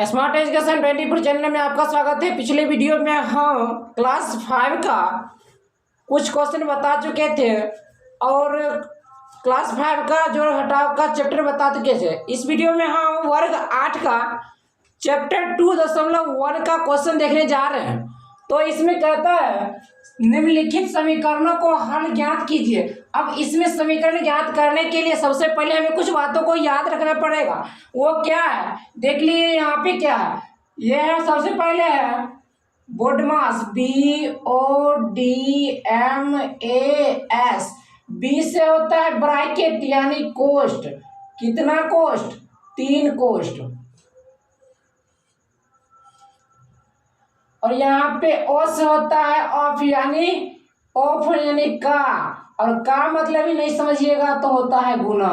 Smart education 24 channel में आपका स्वागत है। पिछले वीडियो में हम क्लास 5 का कुछ क्वेश्चन बता चुके थे और क्लास 5 का जोड़ घटाव का चैप्टर बता चुके थे। इस वीडियो में हम वर्ग 8 का चैप्टर 2.1 का क्वेश्चन देखने जा रहे हैं। तो इसमें कहता है निम्नलिखित समीकरणों को हल ज्ञात कीजिए। अब इसमें समीकरण ज्ञात करने के लिए सबसे पहले हमें कुछ बातों को याद रखना पड़ेगा। वो क्या है देख लिए, यहाँ पे क्या है, यह है सबसे पहले है बोडमास, BODMAS। बी से होता है ब्रैकेट यानी कोष्ठ। कितना कोष्ठ? 3 कोष्ठ। और यहाँ पे ओ से होता है ऑफ यानी का, और का मतलब ही नहीं समझिएगा तो होता है गुना।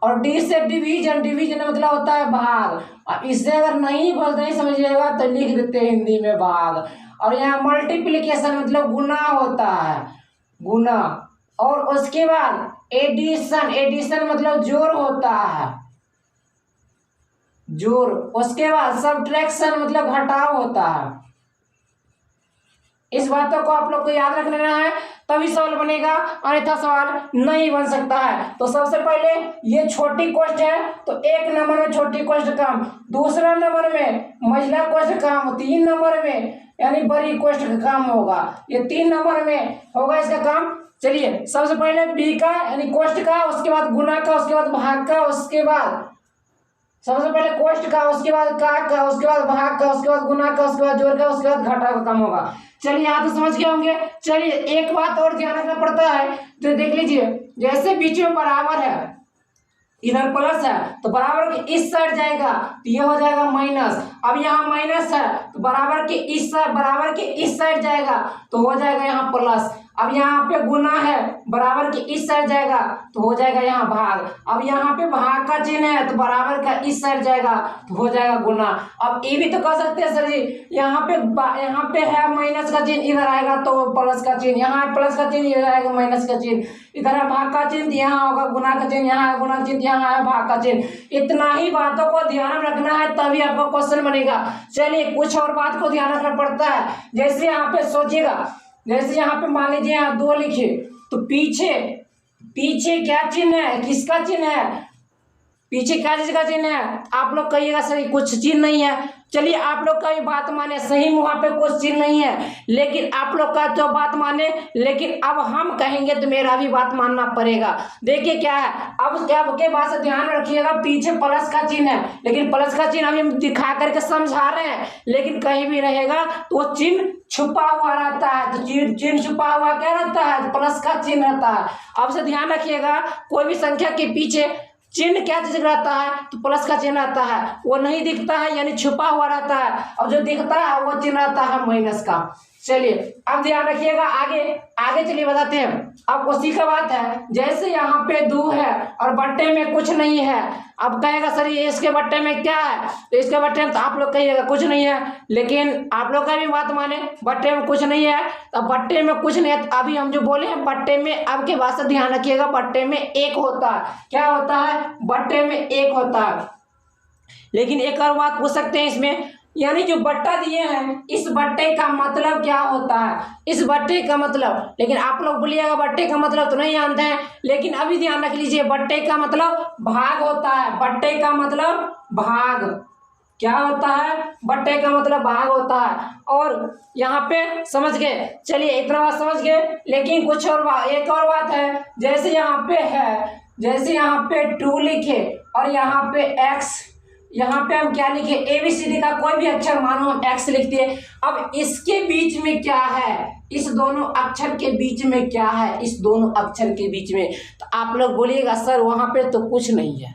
और डी से डिवीजन मतलब होता है भाग। और इससे अगर नहीं समझिएगा तो लिख देते हैं हिंदी में भाग। और यहाँ मल्टीप्लिकेशन मतलब गुना होता है, गुना। और उसके बाद एडिशन मतलब जोड़ होता है, जोड़। उसके बाद सब्ट्रैक्शन मतलब घटाव होता है। इस बातों को आप लोग को याद रखना है, तभी सवाल बनेगा, अन्यथा सवाल नहीं बन सकता है। तो सबसे पहले ये छोटी कोष्ठ है तो 1 नंबर में छोटी कोष्ठ काम, दूसरा नंबर में मझला कोष्ठ काम, 3 नंबर में यानी बड़ी कोष्ठ का काम होगा, ये 3 नंबर में होगा इसका काम। चलिए सबसे पहले बी का यानी कोष्ठ का, उसके बाद गुना का, उसके बाद भाग का, उसके बाद सबसे पहले कोष्ठ का, उसके बाद का, उसके बाद भाग का, उसके बाद गुना का, उसके बाद जोड़ का, उसके बाद घटा का काम होगा। चलिए यहाँ तो समझ गए होंगे। चलिए एक बात और ध्यान रखना पड़ता है, तो देख लीजिए जैसे बीच में बराबर है, इधर प्लस है तो बराबर के इस साइड जाएगा तो ये हो जाएगा माइनस। अब यहाँ माइनस है तो बराबर के इस साइड जाएगा तो हो जाएगा यहाँ प्लस। अब यहाँ पे गुना है, बराबर के इस साइड जाएगा तो हो जाएगा यहाँ भाग। अब यहाँ पे भाग का चिन्ह है तो बराबर का इस साइड जाएगा तो हो जाएगा गुना। अब ये भी तो कह सकते हैं सर जी, यहाँ पे है माइनस का चिन्ह, इधर आएगा तो प्लस का चिन्ह, यहाँ प्लस का चिन्ह, इधर आएगा माइनस का चिन्ह, इधर है भाग का चिन्ह, यहाँ होगा गुना का चिन्ह, यहाँ है गुना का चिन्ह, यहाँ है भाग का चिन्ह। इतना ही बातों को ध्यान रखना है तभी आपका क्वेश्चन बनेगा। चलिए कुछ और बात को ध्यान रखना पड़ता है। जैसे यहाँ पे सोचिएगा, जैसे यहाँ पे मान लीजिए यहाँ 2 लिखे तो पीछे क्या चिन्ह है, किसका चिन्ह है, पीछे क्या चीज का चिन्ह है? आप लोग कहिएगा सही कुछ चिन्ह नहीं है। चलिए आप लोग का भी बात माने, सही वहां पे कुछ चिन्ह नहीं है, लेकिन आप लोग का तो बात माने, लेकिन अब हम कहेंगे तो मेरा भी बात मानना पड़ेगा। देखिए क्या है, अब क्या के बात से ध्यान रखिएगा, पीछे प्लस का चिन्ह है, लेकिन प्लस का चिन्ह अभी हम दिखा करके समझा रहे हैं, लेकिन कहीं भी रहेगा तो वो चिन्ह छुपा हुआ रहता है। तो चिन्ह छुपा हुआ क्या रहता है? प्लस का चिन्ह रहता है। अब से ध्यान रखिएगा, कोई भी संख्या के पीछे चिन्ह क्या चीज रहता है तो प्लस का चिन्ह रहता है, वो नहीं दिखता है यानी छुपा हुआ रहता है, और जो दिखता है वो चिन्ह रहता है माइनस का। चलिए अब ध्यान रखिएगा, आगे चलिए बताते हैं। अब उसी का बात है, जैसे यहाँ पे 2 है और बट्टे में कुछ नहीं है। अब कहेगा सर ये इसके बट्टे में क्या है, तो इसके बट्टे में तो आप लोग कहिएगा कुछ नहीं है, लेकिन आप लोग का भी बात माने, बट्टे में कुछ नहीं है तो बट्टे में कुछ नहीं है। तो अभी हम जो बोले हैं बट्टे में, अब के बाद से ध्यान रखिएगा, बट्टे में 1 होता है। क्या होता है? बट्टे में 1 होता है। लेकिन एक और बात पूछ सकते हैं इसमें, यानी जो बट्टा दिए हैं इस बट्टे का मतलब क्या होता है, इस बट्टे का मतलब, लेकिन आप लोग बोलिएगा बट्टे का मतलब तो नहीं जानते हैं, लेकिन अभी ध्यान रख लीजिए, बट्टे का मतलब भाग होता है। बट्टे का मतलब भाग क्या होता है? बट्टे का मतलब भाग होता है। और यहाँ पे समझ गए, चलिए इतना बात समझ गए, लेकिन कुछ और एक और बात है, जैसे यहाँ पे है, जैसे यहाँ पे 2 लिखे और यहाँ पे x, यहाँ पे हम क्या लिखे, ABCD का कोई भी अक्षर मानो हम x लिख दिए। अब इसके बीच में क्या है, इस दोनों अक्षर के बीच में क्या है, इस दोनों अक्षर के बीच में, तो आप लोग बोलिएगा सर वहां पे तो कुछ नहीं है,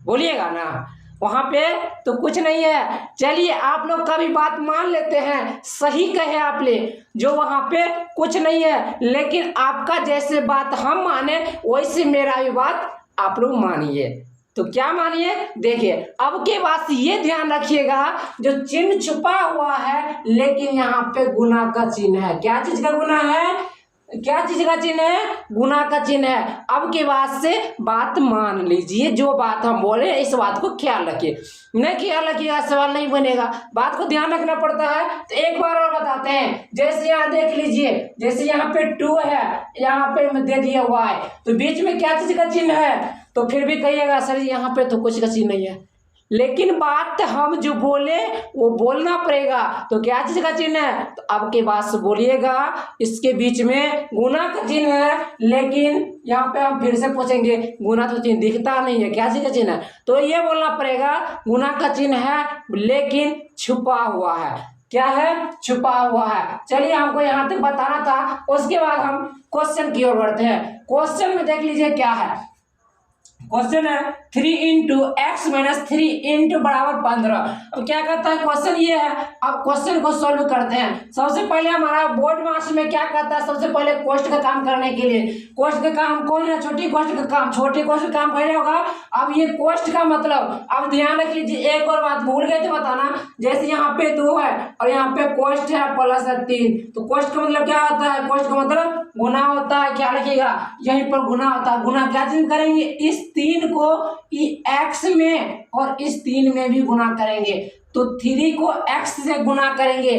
बोलिएगा ना वहां पे तो कुछ नहीं है। चलिए आप लोग का भी बात मान लेते हैं, सही कहे आपने, जो वहां पे कुछ नहीं है, लेकिन आपका जैसे बात हम माने वैसे मेरा भी बात आप लोग मानिए। तो क्या मानिए, देखिए अब के बाद ये ध्यान रखिएगा, जो चिन्ह छुपा हुआ है लेकिन यहाँ पे गुना का चिन्ह है। क्या चीज का गुना है? क्या चीज का चिन्ह है? गुना का चिन्ह है। अब के बाद से बात मान लीजिए, जो बात हम बोले इस बात को ख्याल रखिए, नहीं ख्याल रखिएगा सवाल नहीं बनेगा, बात को ध्यान रखना पड़ता है। तो एक बार और बताते हैं, जैसे यहाँ देख लीजिए, जैसे यहाँ पे 2 है, यहाँ पे दे दिया y, तो बीच में क्या चीज का चिन्ह है? तो फिर भी कहिएगा सर यहाँ पे तो कुछ का चिन्ह नहीं है, लेकिन बात हम जो बोले वो बोलना पड़ेगा। तो क्या चीज का चिन्ह है? तो अब के बाद से बोलिएगा, इसके बीच में गुना का चिन्ह है, लेकिन यहाँ पे हम फिर से पूछेंगे गुना तो चिन्ह दिखता नहीं है, क्या चीज का चिन्ह है? तो ये बोलना पड़ेगा गुना का चिन्ह है लेकिन छुपा हुआ है। क्या है? छुपा हुआ है। चलिए हमको यहाँ तक बताना था, उसके बाद हम क्वेश्चन की ओर बढ़ते हैं। क्वेश्चन में देख लीजिए क्या है। क्वेश्चन है 3 इंटू एक्स माइनस 3 इंटू बराबर 15। अब क्या कहता है क्वेश्चन ये है। अब क्वेश्चन को सॉल्व करते हैं। सबसे पहले हमारा बोर्ड मार्क्स में क्या कहता है, सबसे पहले कोष्ठ का काम करने के लिए, कोष्ठ का काम कौन है? छोटी कोष्ठ का काम, छोटे कोष्ठ का काम पहले होगा। अब ये कोष्ठ का मतलब, अब ध्यान रख लीजिए, एक और बात भूल गए थे बताना, जैसे यहाँ पे 2 है और यहाँ पे कोष्ठ है प्लस है 3, तो कोष्ठ का मतलब क्या होता है? कोष्ठ का मतलब गुना होता है, क्या रखिएगा यहीं पर गुना होता है। गुना क्या चीज करेंगे? इस 3 को x में और इस 3 में भी गुना करेंगे, तो 3 को x से गुना करेंगे।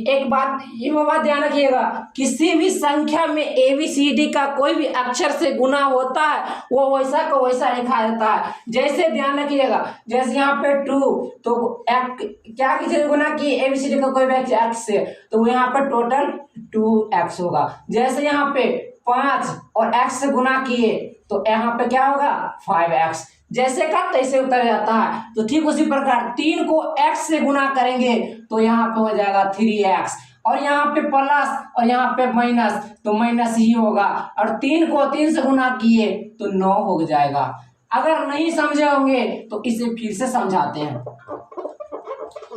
एक बात ये बात ध्यान रखिएगा, किसी भी संख्या में ABCD का कोई भी अक्षर से गुना होता है वो वैसा को वैसा लिखा जाता है। जैसे ध्यान रखिएगा, जैसे यहाँ पे 2, तो क्या किसी गुना की ABCD का कोई भी x से, तो यहाँ पर टोटल 2x होगा। जैसे यहाँ पे 5 और x से गुना किए तो यहाँ पे क्या होगा? 5x। जैसे का तैसे उतर जाता है। तो ठीक उसी प्रकार 3 को x से गुना करेंगे तो यहाँ पे हो जाएगा 3x, और यहाँ पे प्लस और यहाँ पे माइनस, तो माइनस ही होगा। और 3 को 3 से गुना किए तो 9 हो जाएगा। अगर नहीं समझे होंगे तो इसे फिर से समझाते हैं,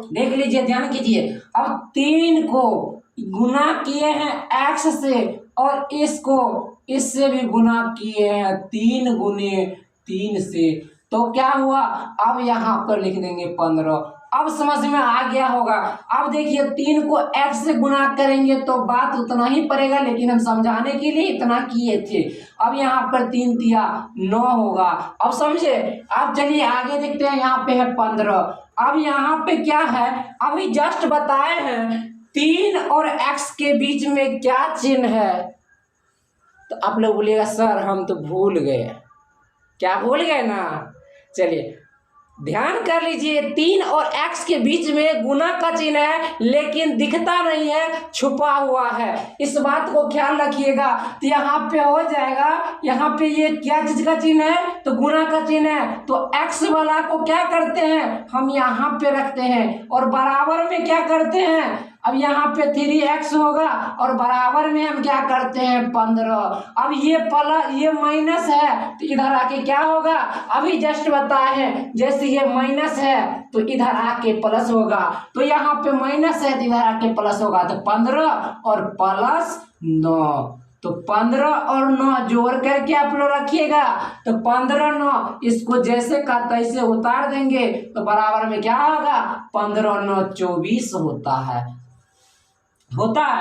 देख लीजिए, ध्यान कीजिए। अब 3 को गुना किए हैं x से और इसको इससे भी गुना किए हैं 3 गुने 3 से, तो क्या हुआ? अब यहाँ पर लिख देंगे 15। अब समझ में आ गया होगा। अब देखिए 3 को x से गुना करेंगे तो बात उतना ही पड़ेगा, लेकिन हम समझाने के लिए इतना किए थे। अब यहाँ पर 3 तिया 9 होगा। अब समझे? अब चलिए आगे देखते हैं, यहाँ पे है 15। अब यहाँ पे क्या है? अभी जस्ट बताए हैं 3 और x के बीच में क्या चिन्ह है। तो आप लोग बोलिएगा सर हम तो भूल गए। क्या भूल गए ना? चलिए ध्यान कर लीजिए, 3 और x के बीच में गुना का चिन्ह है लेकिन दिखता नहीं है, छुपा हुआ है। इस बात को ख्याल रखिएगा। तो यहाँ पे हो जाएगा, यहाँ पे ये क्या चीज का चिन्ह है? तो गुना का चिन्ह है। तो x वाला को क्या करते हैं? हम यहाँ पे रखते हैं और बराबर में क्या करते हैं? अब यहाँ पे 3x होगा और बराबर में हम क्या करते हैं? 15। अब ये प्लस ये माइनस है तो इधर आके क्या होगा? अभी जस्ट बताए हैं, जैसे ये माइनस है तो इधर आके प्लस होगा, तो यहाँ पे माइनस है तो इधर आके प्लस होगा। तो 15 और प्लस 9, तो 15 और 9 जोड़ करके आप लोग रखिएगा। तो 15 9 इसको जैसे का तैसे उतार देंगे तो बराबर में क्या होगा? 15 9 24 होता है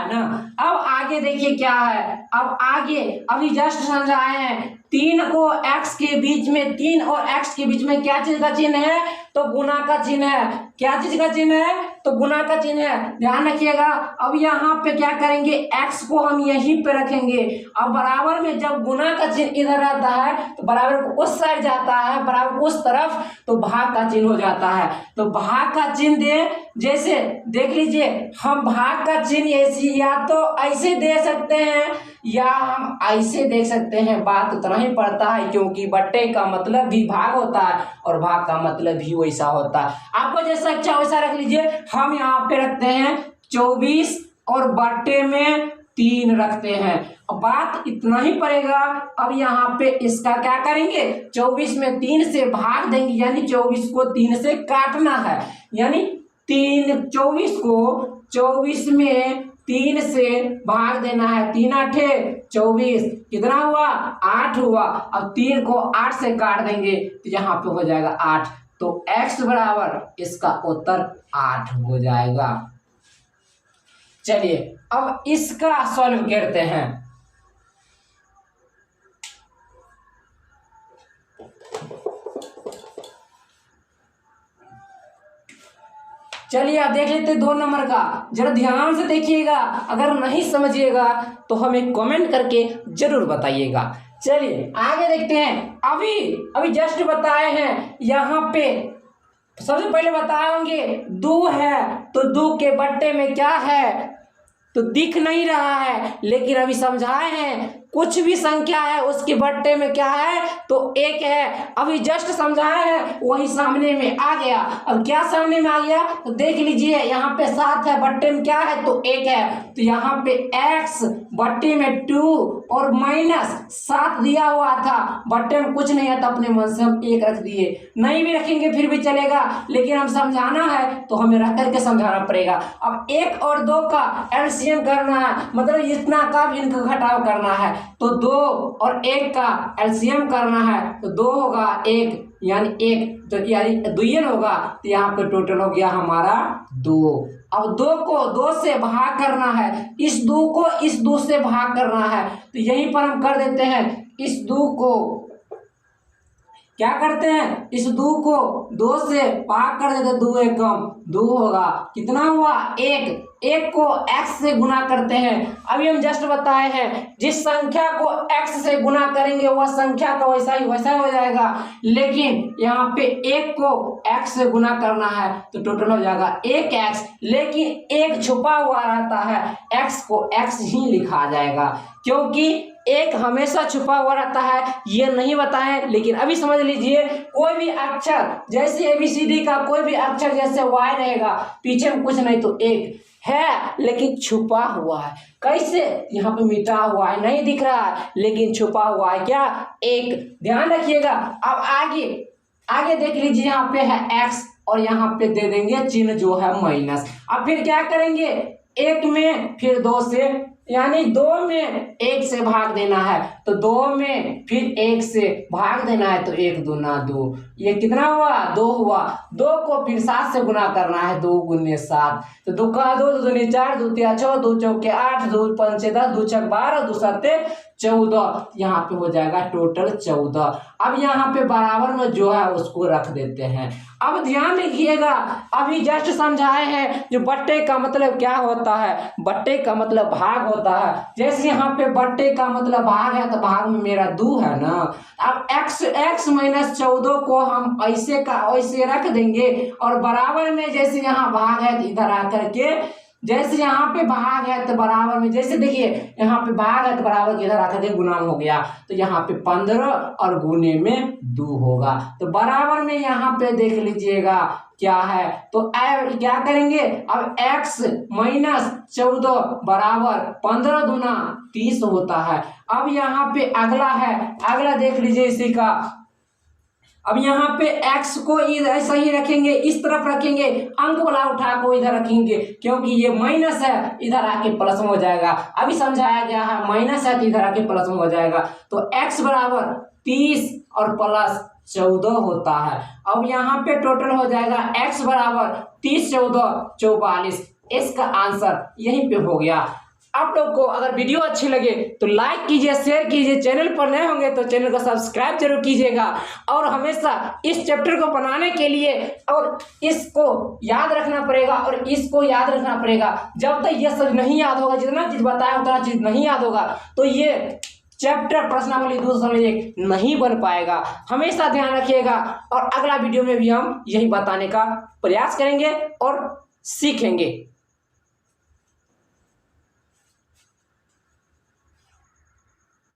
ना। अब आगे देखिए क्या है। अब आगे अभी जस्ट समझाए हैं, 3 को x के बीच में, 3 और x के बीच में क्या चीज का चिन्ह है? तो गुना का चिन्ह है। क्या चीज का चिन्ह है? तो गुना का चिन्ह है, ध्यान रखिएगा। अब यहाँ पे क्या करेंगे? x को हम यहीं पे रखेंगे। अब बराबर में जब गुना का चिन्ह इधर आता है तो बराबर को उस साइड जाता है, बराबर उस तरफ, तो भाग का चिन्ह हो जाता है। तो भाग का चिन्ह दे, जैसे देख लीजिए, हम भाग का चिन्ह ऐसी या तो ऐसे दे सकते हैं या हम ऐसे देख सकते हैं। बात उतना ही पड़ता है, क्योंकि बट्टे का मतलब भी भाग होता है और भाग का मतलब भी वैसा होता है। आपको जैसा अच्छा वैसा रख लीजिए। हम यहाँ पे रखते हैं 24 और बट्टे में 3 रखते हैं। अब बात इतना ही पड़ेगा। अब यहाँ पे इसका क्या करेंगे? 24 में 3 से भाग देंगे, यानी 24 को 3 से काटना है, यानी 24 को 24 में 3 से भाग देना है। 3 8 24, कितना हुआ? 8 हुआ। अब 3 को 8 से काट देंगे तो यहाँ पे हो जाएगा 8, तो x बराबर इसका उत्तर 8 हो जाएगा। चलिए अब इसका सॉल्व करते हैं। चलिए आप देख लेते 2 नंबर का, जरा ध्यान से देखिएगा, अगर नहीं समझिएगा तो हमें कमेंट करके जरूर बताइएगा। चलिए आगे देखते हैं। अभी जस्ट बताए हैं, यहाँ पे सबसे पहले बताए होंगे दो है, तो दो के बट्टे में क्या है तो दिख नहीं रहा है, लेकिन अभी समझाए हैं कुछ भी संख्या है उसके बट्टे में क्या है तो 1 है। अभी जस्ट समझाए हैं वही सामने में आ गया। अब क्या सामने में आ गया तो देख लीजिए, यहाँ पे 7 है, बट्टे में क्या है तो 1 है, तो यहाँ पे x बट्टे में 2 और -7 दिया हुआ था, बट्टे में कुछ नहीं है तो अपने मन से हम 1 रख दिए। नहीं भी रखेंगे फिर भी चलेगा, लेकिन हम समझाना है तो हमें रख करके समझाना पड़ेगा। अब 1 और 2 का एलसीएम करना है, मतलब इतना का भी इनका घटाव करना है, तो 2 और 1 का एलसीएम करना है तो 2 होगा 1 यानी 1, तो यानी 2 होगा, तो यहाँ पे टोटल हो गया हमारा 2। अब 2 को 2 से भाग करना है, इस 2 को इस 2 से भाग करना है, तो यहीं पर हम कर देते हैं, इस 2 को क्या करते हैं, इस 2 को 2 से भाग कर देते, 2 एक कम 2 होगा, कितना हुआ 1 को x से गुना करते हैं। अभी हम जस्ट बताए हैं जिस संख्या को x से गुना करेंगे वह संख्या का वैसा हो जाएगा, लेकिन यहाँ पे 1 को x से गुना करना है तो टोटल हो जाएगा 1x, लेकिन 1 छुपा हुआ रहता है, x को x ही लिखा जाएगा, क्योंकि 1 हमेशा छुपा हुआ रहता है, ये नहीं बताएं, लेकिन अभी समझ लीजिए कोई भी अक्षर जैसे ABCD का कोई भी अक्षर जैसे y रहेगा, पीछे में कुछ नहीं तो 1 है लेकिन छुपा हुआ है, कैसे यहाँ पे मिटा हुआ है नहीं दिख रहा है लेकिन छुपा हुआ है क्या 1, ध्यान रखिएगा। अब आगे देख लीजिए, यहाँ पे है x और यहाँ पे दे देंगे चिन्ह जो है माइनस। अब फिर क्या करेंगे, 1 में फिर 2 से, यानी 2 में 1 से भाग देना है, तो 2 में फिर 1 से भाग देना है, तो 1 दूना 2, ये कितना हुआ 2 हुआ। 2 को फिर 7 से गुना करना है, 2 गुने 7, तो 2 का 2 दूनी 4, 2 तिया 6, 2 चौके 8, 2 पंचे 10, 2 छक 12, 2 सत्ते 14, यहाँ पे हो जाएगा टोटल 14। अब यहाँ पे बराबर में जो है उसको रख देते हैं। अब ध्यान रखिएगा, अभी जस्ट समझाए हैं जो बट्टे का मतलब क्या होता है, बट्टे का मतलब भाग होता है। जैसे यहाँ पे बट्टे का मतलब भाग है तो भाग में मेरा 2 है ना, अब x -14 को हम ऐसे का ऐसे रख देंगे, और बराबर में जैसे यहाँ भाग है तो इधर आकर के जैसे यहाँ पे भाग है तो बराबर में, जैसे देखिए यहाँ पे भाग है तो बराबर इधर आकर के गुना हो गया, तो यहाँ पे 15 और गुने में 2 होगा, तो बराबर में यहाँ पे देख लीजिएगा क्या है, तो क्या करेंगे, अब x -14 बराबर 15 दूना 30 होता है। अब यहाँ पे अगला देख लीजिए इसी का। अब यहाँ पे x को ऐसा ही रखेंगे, इस तरफ रखेंगे, अंक वाला उठा को इधर रखेंगे, क्योंकि ये माइनस है, इधर आके प्लस में हो जाएगा। अभी समझाया गया है माइनस है तो इधर आके प्लस में हो जाएगा, तो x बराबर 30 और प्लस 14 होता है। अब यहाँ पे टोटल हो जाएगा x बराबर 30 14 44, इसका आंसर यहीं पे हो गया। आप लोग को अगर वीडियो अच्छी लगे तो लाइक कीजिए, शेयर कीजिए, चैनल पर नए होंगे तो चैनल को सब्सक्राइब जरूर कीजिएगा, और हमेशा इस चैप्टर को बनाने के लिए और इसको याद रखना पड़ेगा और इसको याद रखना पड़ेगा। जब तक ये सब नहीं याद होगा, जितना चीज बताया उतना चीज नहीं याद होगा, तो ये चैप्टर प्रश्नावली 201 नहीं बन पाएगा। हमेशा ध्यान रखिएगा, और अगला वीडियो में भी हम यही बताने का प्रयास करेंगे और सीखेंगे।